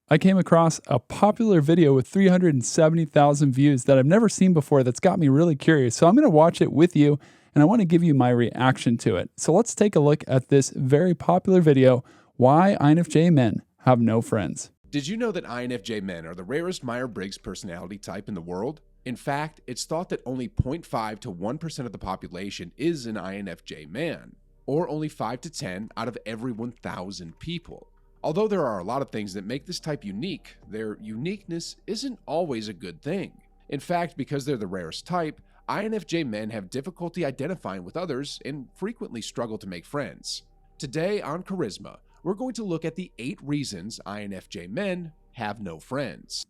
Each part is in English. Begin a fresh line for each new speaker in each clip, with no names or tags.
I came across a popular video with 370,000 views that I've never seen before that's got me really curious. So I'm going to watch it with you and I want to give you my reaction to it. So let's take a look at this very popular video, Why INFJ Men Have No Friends.
Did you know that INFJ men are the rarest Myers-Briggs personality type in the world? In fact, it's thought that only 0.5 to 1% of the population is an INFJ man, or only 5 to 10 out of every 1,000 people. Although there are a lot of things that make this type unique, their uniqueness isn't always a good thing. In fact, because they're the rarest type, INFJ men have difficulty identifying with others and frequently struggle to make friends. Today on Charisma, we're going to look at the 8 reasons INFJ men have no friends.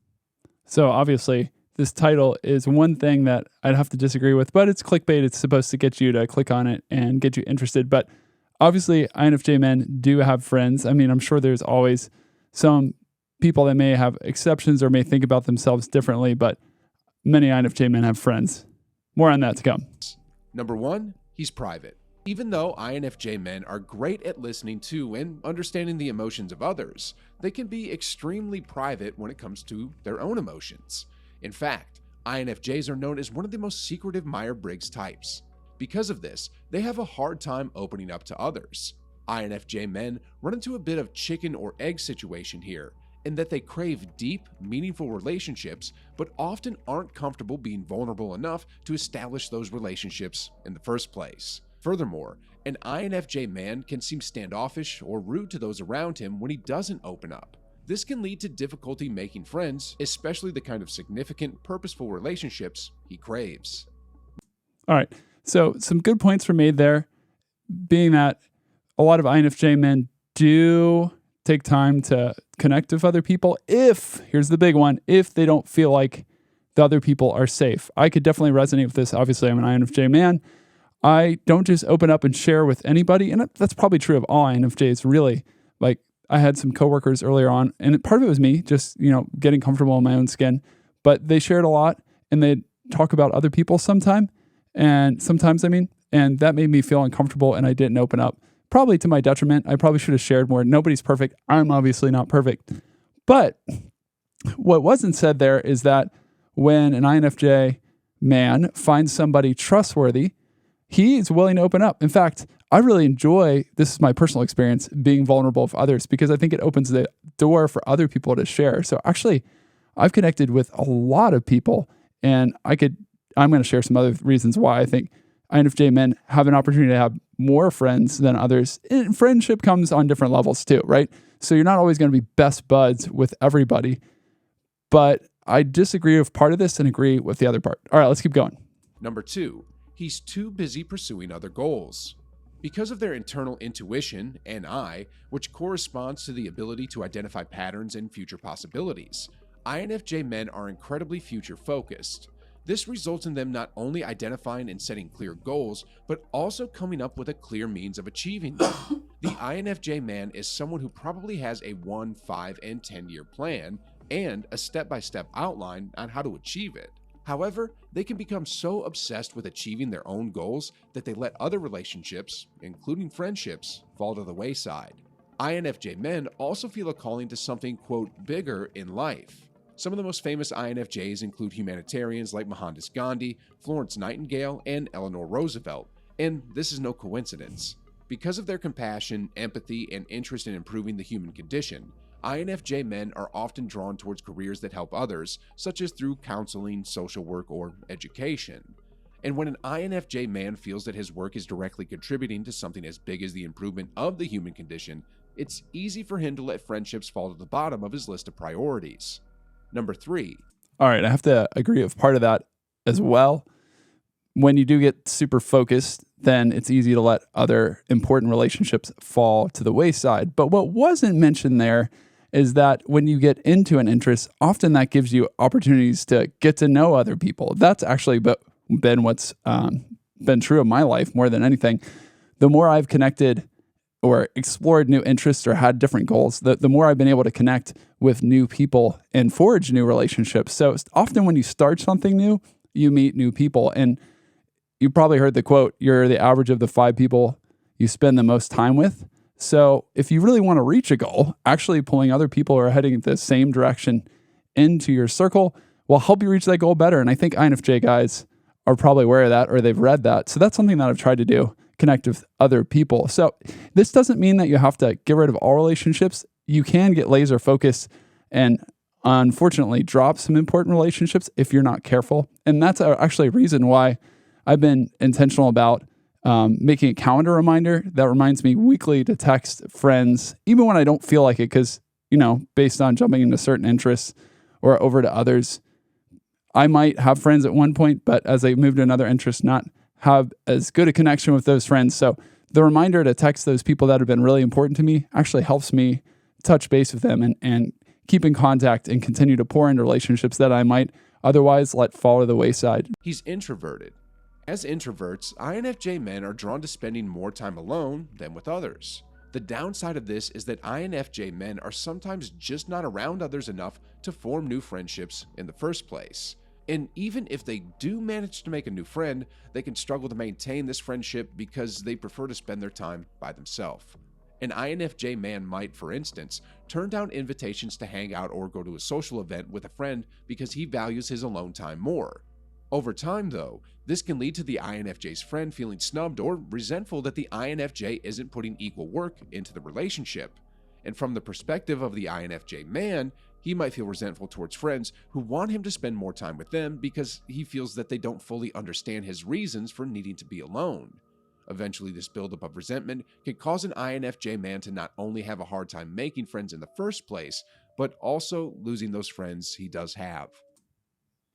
So obviously, this title is one thing that I'd have to disagree with, but it's clickbait. It's supposed to get you to click on it and get you interested. But obviously, INFJ men do have friends. I mean, I'm sure there's always some people that may have exceptions or may think about themselves differently, but many INFJ men have friends. More on that to come.
Number 1, he's private. Even though INFJ men are great at listening to and understanding the emotions of others, they can be extremely private when it comes to their own emotions. In fact, INFJs are known as one of the most secretive Myers-Briggs types. Because of this, they have a hard time opening up to others. INFJ men run into a bit of chicken or egg situation here, in that they crave deep, meaningful relationships, but often aren't comfortable being vulnerable enough to establish those relationships in the first place. Furthermore, an INFJ man can seem standoffish or rude to those around him when he doesn't open up. This can lead to difficulty making friends, especially the kind of significant, purposeful relationships he craves.
All right. So some good points were made there, being that a lot of INFJ men do take time to connect with other people here's the big one, if they don't feel like the other people are safe. I could definitely resonate with this. Obviously, I'm an INFJ man. I don't just open up and share with anybody, and that's probably true of all INFJs, really. Like, I had some coworkers earlier on, and part of it was me just, getting comfortable in my own skin, but they shared a lot, and they'd talk about other people sometimes, and that made me feel uncomfortable, and I didn't open up. Probably to my detriment. I probably should have shared more. Nobody's perfect. I'm obviously not perfect. But what wasn't said there is that when an INFJ man finds somebody trustworthy, he is willing to open up. In fact, I really enjoy, this is my personal experience, being vulnerable with others because I think it opens the door for other people to share. So actually, I've connected with a lot of people, and I'm going to share some other reasons why I think INFJ men have an opportunity to have more friends than others. And friendship comes on different levels too, right? So you're not always going to be best buds with everybody. But I disagree with part of this and agree with the other part. All right, let's keep going.
Number 2, he's too busy pursuing other goals. Because of their internal intuition, NI, which corresponds to the ability to identify patterns and future possibilities, INFJ men are incredibly future-focused. This results in them not only identifying and setting clear goals, but also coming up with a clear means of achieving them. The INFJ man is someone who probably has a 1, 5, and 10-year plan and a step-by-step outline on how to achieve it. However, they can become so obsessed with achieving their own goals that they let other relationships, including friendships, fall to the wayside. INFJ men also feel a calling to something, quote, bigger in life. Some of the most famous INFJs include humanitarians like Mohandas Gandhi, Florence Nightingale, and Eleanor Roosevelt, and this is no coincidence. Because of their compassion, empathy, and interest in improving the human condition, INFJ men are often drawn towards careers that help others, such as through counseling, social work, or education. And when an INFJ man feels that his work is directly contributing to something as big as the improvement of the human condition, it's easy for him to let friendships fall to the bottom of his list of priorities. Number 3.
All right, I have to agree with part of that as well. When you do get super focused, then it's easy to let other important relationships fall to the wayside. But what wasn't mentioned there is that when you get into an interest, often that gives you opportunities to get to know other people. That's actually been what's been true of my life more than anything. The more I've connected or explored new interests or had different goals, the more I've been able to connect with new people and forge new relationships. So often when you start something new, you meet new people. And you probably heard the quote, you're the average of the 5 people you spend the most time with. So if you really want to reach a goal, actually pulling other people who are heading the same direction into your circle will help you reach that goal better. And I think INFJ guys are probably aware of that, or they've read that. So that's something that I've tried to do, connect with other people. So this doesn't mean that you have to get rid of all relationships. You can get laser focused and unfortunately drop some important relationships if you're not careful. And that's actually a reason why I've been intentional about making a calendar reminder that reminds me weekly to text friends, even when I don't feel like it, because, based on jumping into certain interests or over to others, I might have friends at one point, but as I move to another interest, not have as good a connection with those friends. So the reminder to text those people that have been really important to me actually helps me touch base with them and keep in contact and continue to pour into relationships that I might otherwise let fall to the wayside.
He's introverted. As introverts, INFJ men are drawn to spending more time alone than with others. The downside of this is that INFJ men are sometimes just not around others enough to form new friendships in the first place. And even if they do manage to make a new friend, they can struggle to maintain this friendship because they prefer to spend their time by themselves. An INFJ man might, for instance, turn down invitations to hang out or go to a social event with a friend because he values his alone time more. Over time, though, this can lead to the INFJ's friend feeling snubbed or resentful that the INFJ isn't putting equal work into the relationship. And from the perspective of the INFJ man, he might feel resentful towards friends who want him to spend more time with them because he feels that they don't fully understand his reasons for needing to be alone. Eventually, this buildup of resentment can cause an INFJ man to not only have a hard time making friends in the first place, but also losing those friends he does have.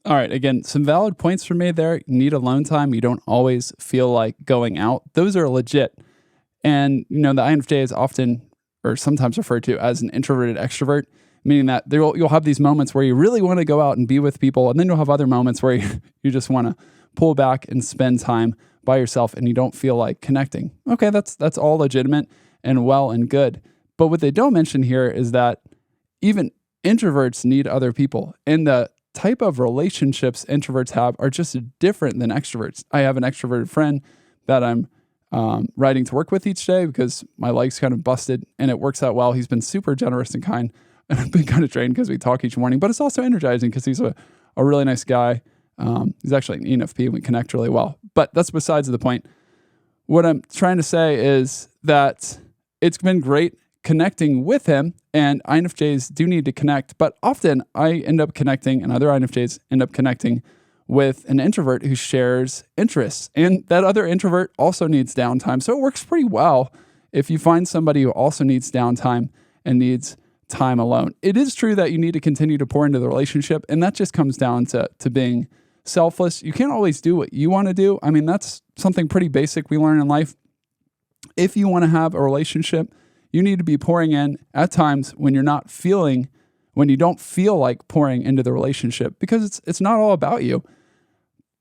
All right, again, some valid points were made there. You need alone time. You don't always feel like going out. Those are legit. And, the INFJ is often or sometimes referred to as an introverted extrovert, meaning that you'll have these moments where you really want to go out and be with people, and then you'll have other moments where you just want to pull back and spend time by yourself and you don't feel like connecting. Okay, that's all legitimate and well and good. But what they don't mention here is that even introverts need other people. And the type of relationships introverts have are just different than extroverts. I have an extroverted friend that I'm riding to work with each day because my leg's kind of busted and it works out well. He's been super generous and kind. And I've been kind of drained because we talk each morning, but it's also energizing because he's a really nice guy. He's actually an ENFP and we connect really well. But that's besides the point. What I'm trying to say is that it's been great connecting with him, and INFJs do need to connect, but often I end up connecting and other INFJs end up connecting with an introvert who shares interests, and that other introvert also needs downtime. So it works pretty well if you find somebody who also needs downtime and needs time alone. It is true that you need to continue to pour into the relationship, and that just comes down to being selfless. You can't always do what you want to do. I mean, that's something pretty basic we learn in life. If you want to have a relationship, you need to be pouring in at times when you don't feel like pouring into the relationship, because it's not all about you.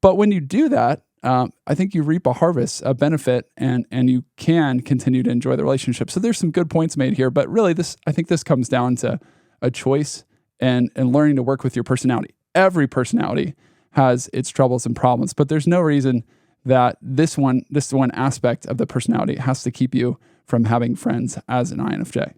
But when you do that, I think you reap a harvest, a benefit, and you can continue to enjoy the relationship. So there's some good points made here, but really I think this comes down to a choice and learning to work with your personality. Every personality has its troubles and problems, but there's no reason that this one aspect of the personality has to keep you from having friends as an INFJ.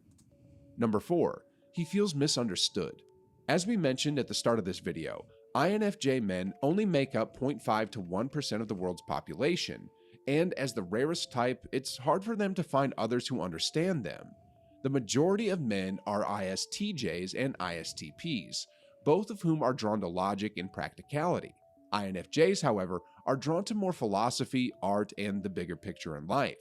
Number 4, he feels misunderstood. As we mentioned at the start of this video, INFJ men only make up 0.5 to 1% of the world's population, and as the rarest type, it's hard for them to find others who understand them. The majority of men are ISTJs and ISTPs, both of whom are drawn to logic and practicality. INFJs, however, are drawn to more philosophy, art, and the bigger picture in life.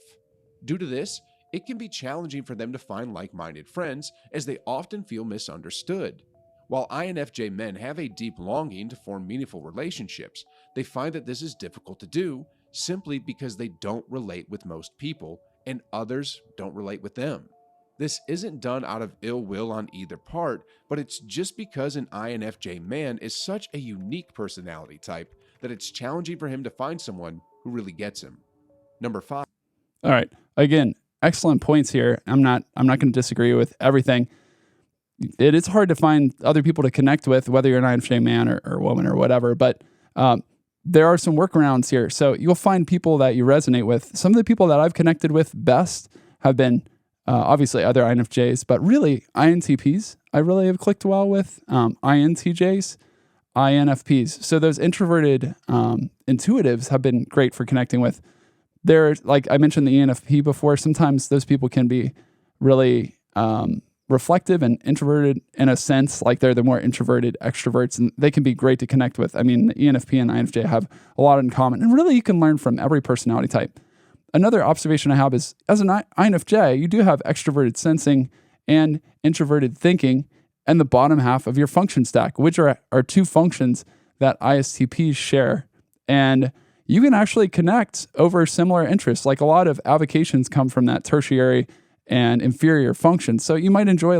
Due to this, it can be challenging for them to find like-minded friends, as they often feel misunderstood. While INFJ men have a deep longing to form meaningful relationships, they find that this is difficult to do simply because they don't relate with most people, and others don't relate with them. This isn't done out of ill will on either part, but it's just because an INFJ man is such a unique personality type that it's challenging for him to find someone who really gets him. Number 5.
All right. Again, excellent points here. I'm not going to disagree with everything. It is hard to find other people to connect with, whether you're an INFJ man or woman or whatever, but there are some workarounds here. So you'll find people that you resonate with. Some of the people that I've connected with best have been obviously other INFJs, but really INTPs I really have clicked well with, INTJs, INFPs. So those introverted intuitives have been great for connecting with. There's, like I mentioned the ENFP before, sometimes those people can be really reflective and introverted in a sense, like they're the more introverted extroverts, and they can be great to connect with. I mean, the ENFP and INFJ have a lot in common, and really you can learn from every personality type. Another observation I have is, as an INFJ, you do have extroverted sensing and introverted thinking, and the bottom half of your function stack, which are two functions that ISTPs share. And you can actually connect over similar interests. Like a lot of avocations come from that tertiary and inferior functions. So you might enjoy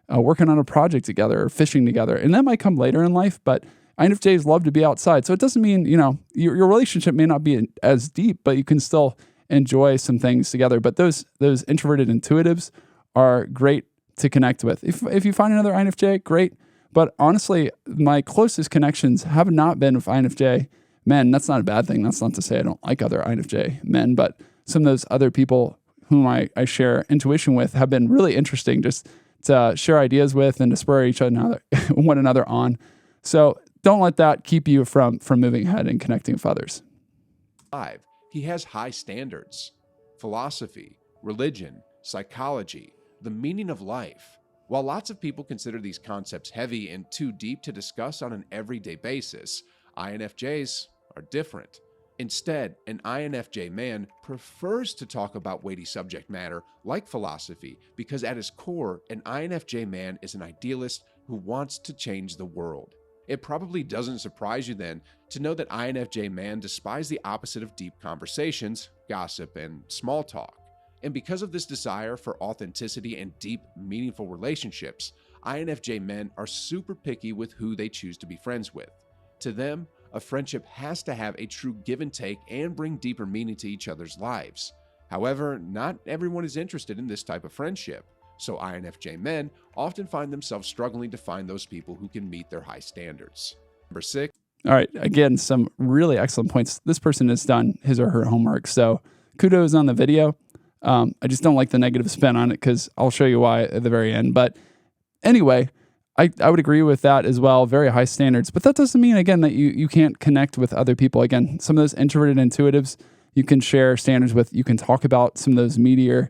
working on a project together or fishing together. And that might come later in life, but INFJs love to be outside. So it doesn't mean, your relationship may not be as deep, but you can still enjoy some things together. But those introverted intuitives are great to connect with. If you find another INFJ, great. But honestly, my closest connections have not been with INFJ men. That's not a bad thing. That's not to say I don't like other INFJ men, but some of those other people whom I share intuition with have been really interesting just to share ideas with and to spur one another on. So don't let that keep you from moving ahead and connecting with others.
5. He has high standards. Philosophy, religion, psychology, the meaning of life. While lots of people consider these concepts heavy and too deep to discuss on an everyday basis, INFJs are different. Instead, an INFJ man prefers to talk about weighty subject matter like philosophy because at his core, an INFJ man is an idealist who wants to change the world. It probably doesn't surprise you then to know that INFJ man despise the opposite of deep conversations, gossip, and small talk. And because of this desire for authenticity and deep, meaningful relationships, INFJ men are super picky with who they choose to be friends with. To them, a friendship has to have a true give and take and bring deeper meaning to each other's lives. However, not everyone is interested in this type of friendship, so INFJ men often find themselves struggling to find those people who can meet their high standards. Number 6.
All right, again, some really excellent points. This person has done his or her homework, so kudos on the video. I just don't like the negative spin on it because I'll show you why at the very end. But anyway, I would agree with that as well. Very high standards, but that doesn't mean, again, that you can't connect with other people. Again, some of those introverted intuitives you can share standards with. You can talk about some of those meatier,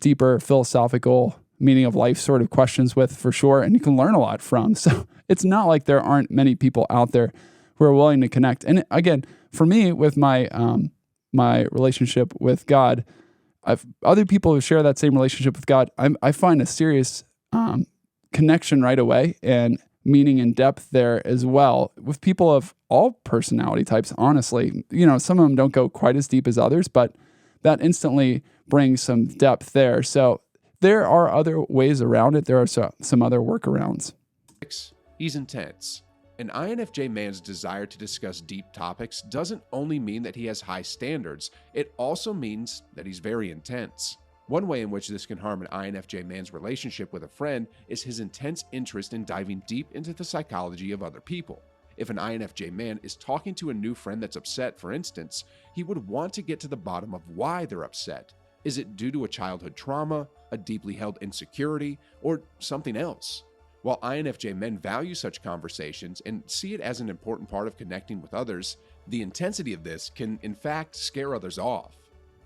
deeper philosophical meaning of life sort of questions with, for sure, and you can learn a lot from. So it's not like there aren't many people out there who are willing to connect. And again, for me, with my my relationship with God, other people who share that same relationship with God, I find a serious connection right away and meaning and depth there as well with people of all personality types. Honestly, some of them don't go quite as deep as others, but that instantly brings some depth there. So there are other ways around it. There are some other workarounds.
6. He's intense. An INFJ man's desire to discuss deep topics doesn't only mean that he has high standards, it also means that he's very intense. One way in which this can harm an INFJ man's relationship with a friend is his intense interest in diving deep into the psychology of other people. If an INFJ man is talking to a new friend that's upset, for instance, he would want to get to the bottom of why they're upset. Is it due to a childhood trauma, a deeply held insecurity, or something else? While INFJ men value such conversations and see it as an important part of connecting with others, the intensity of this can in fact scare others off.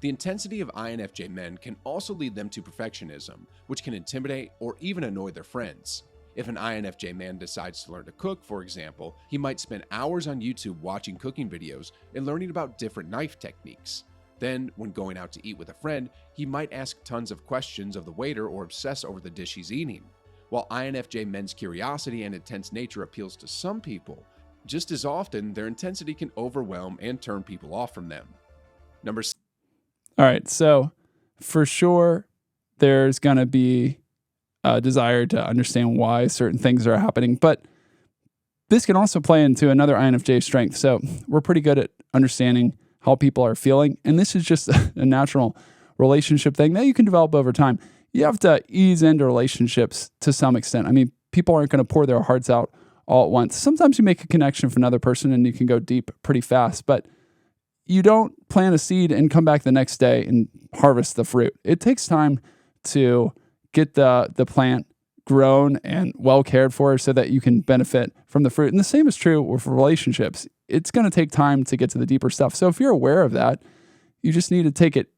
The intensity of INFJ men can also lead them to perfectionism, which can intimidate or even annoy their friends. If an INFJ man decides to learn to cook, for example, he might spend hours on YouTube watching cooking videos and learning about different knife techniques. Then, when going out to eat with a friend, he might ask tons of questions of the waiter or obsess over the dish he's eating. While INFJ men's curiosity and intense nature appeals to some people, just as often their intensity can overwhelm and turn people off from them. Number 7.
All right, so for sure, there's going to be a desire to understand why certain things are happening, but this can also play into another INFJ strength. So we're pretty good at understanding how people are feeling, and this is just a natural relationship thing that you can develop over time. You have to ease into relationships to some extent. I mean, people aren't going to pour their hearts out all at once. Sometimes you make a connection with another person and you can go deep pretty fast, but you don't plant a seed and come back the next day and harvest the fruit. It takes time to get the plant grown and well cared for so that you can benefit from the fruit. And the same is true with relationships. It's going to take time to get to the deeper stuff. So if you're aware of that, you just need to take it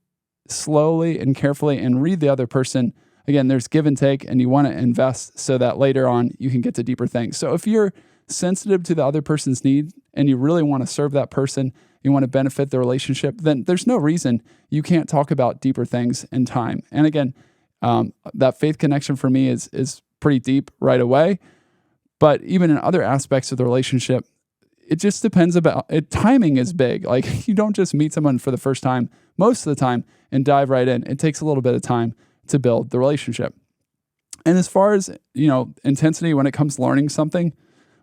slowly and carefully and read the other person. Again, there's give and take, and you want to invest so that later on you can get to deeper things. So if you're sensitive to the other person's need and you really want to serve that person, you want to benefit the relationship, then there's no reason you can't talk about deeper things in time. And again, that faith connection for me is pretty deep right away. But even in other aspects of the relationship, it just depends about it. Timing is big. Like, you don't just meet someone for the first time most of the time and dive right in. It takes a little bit of time to build the relationship. And as far as, intensity when it comes to learning something,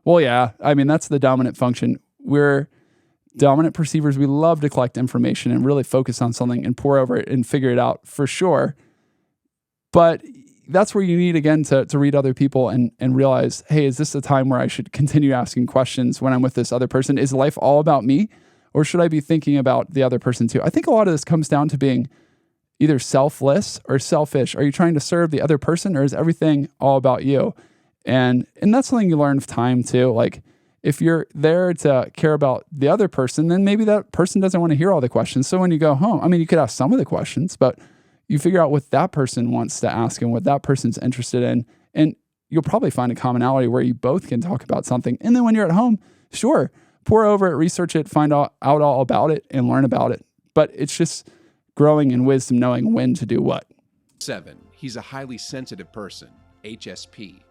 well, yeah, I mean, that's the dominant function. We're dominant perceivers. We love to collect information and really focus on something and pour over it and figure it out for sure. But that's where you need, again, to read other people and realize, hey, is this a time where I should continue asking questions when I'm with this other person? Is life all about me, or should I be thinking about the other person too? I think a lot of this comes down to being either selfless or selfish. Are you trying to serve the other person, or is everything all about you? And that's something you learn with time too. Like, if you're there to care about the other person, then maybe that person doesn't want to hear all the questions. So when you go home, I mean, you could ask some of the questions, but you figure out what that person wants to ask and what that person's interested in. And you'll probably find a commonality where you both can talk about something. And then when you're at home, sure, pour over it, research it, find out all about it and learn about it. But it's just growing in wisdom, knowing when to do what.
7. He's a highly sensitive person, HSP.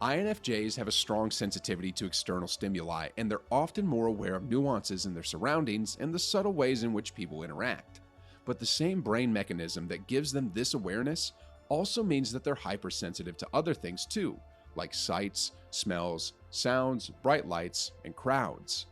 INFJs have a strong sensitivity to external stimuli, and they're often more aware of nuances in their surroundings and the subtle ways in which people interact. But the same brain mechanism that gives them this awareness also means that they're hypersensitive to other things too, like sights, smells, sounds, bright lights, and crowds.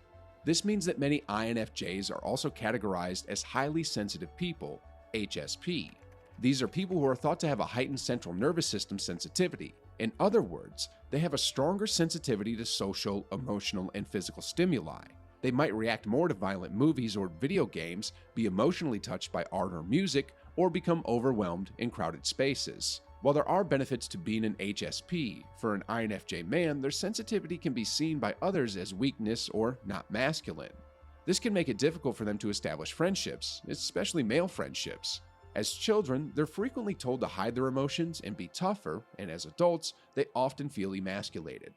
This means that many INFJs are also categorized as highly sensitive people, HSP. These are people who are thought to have a heightened central nervous system sensitivity. In other words, they have a stronger sensitivity to social, emotional, and physical stimuli. They might react more to violent movies or video games, be emotionally touched by art or music, or become overwhelmed in crowded spaces. While there are benefits to being an HSP, for an INFJ man, their sensitivity can be seen by others as weakness or not masculine. This can make it difficult for them to establish friendships, especially male friendships. As children, they're frequently told to hide their emotions and be tougher, and as adults, they often feel emasculated.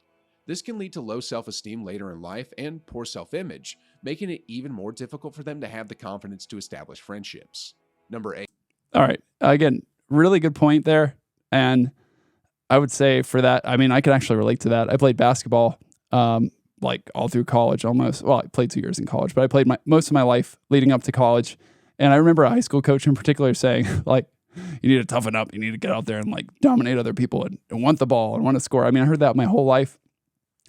This can lead to low self-esteem later in life and poor self-image, making it even more difficult for them to have the confidence to establish friendships. Number 8.
All right. Again, really good point there. And I would say for that, I mean, I can actually relate to that. I played basketball like all through college almost. Well, I played 2 years in college, but I played most of my life leading up to college. And I remember a high school coach in particular saying, like, you need to toughen up. You need to get out there and like dominate other people and want the ball and want to score. I mean, I heard that my whole life.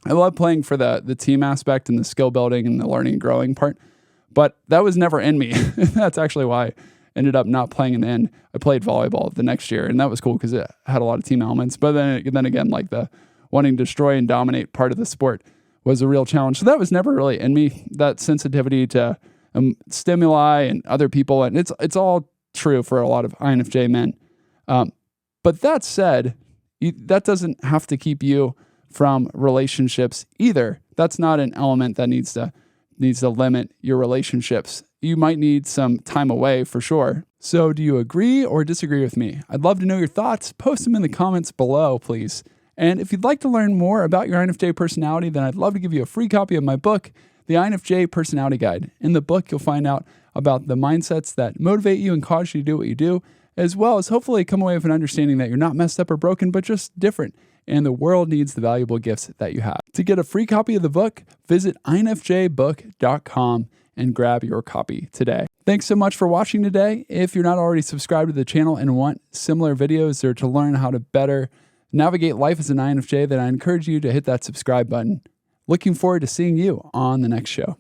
I love playing for the team aspect and the skill building and the learning and growing part, but that was never in me. That's actually why I ended up not playing in the end. I played volleyball the next year, and that was cool because it had a lot of team elements. But then again, like the wanting to destroy and dominate part of the sport was a real challenge. So that was never really in me, that sensitivity to stimuli and other people. And it's all true for a lot of INFJ men. But that said, that doesn't have to keep you from relationships either. That's not an element that needs to limit your relationships. You might need some time away for sure. So do you agree or disagree with me? I'd love to know your thoughts. Post them in the comments below, please. And if you'd like to learn more about your INFJ personality, then I'd love to give you a free copy of my book, The INFJ Personality Guide. In the book, you'll find out about the mindsets that motivate you and cause you to do what you do, as well as hopefully come away with an understanding that you're not messed up or broken, but just different. And the world needs the valuable gifts that you have. To get a free copy of the book, visit infjbook.com and grab your copy today. Thanks so much for watching today. If you're not already subscribed to the channel and want similar videos or to learn how to better navigate life as an INFJ, then I encourage you to hit that subscribe button. Looking forward to seeing you on the next show.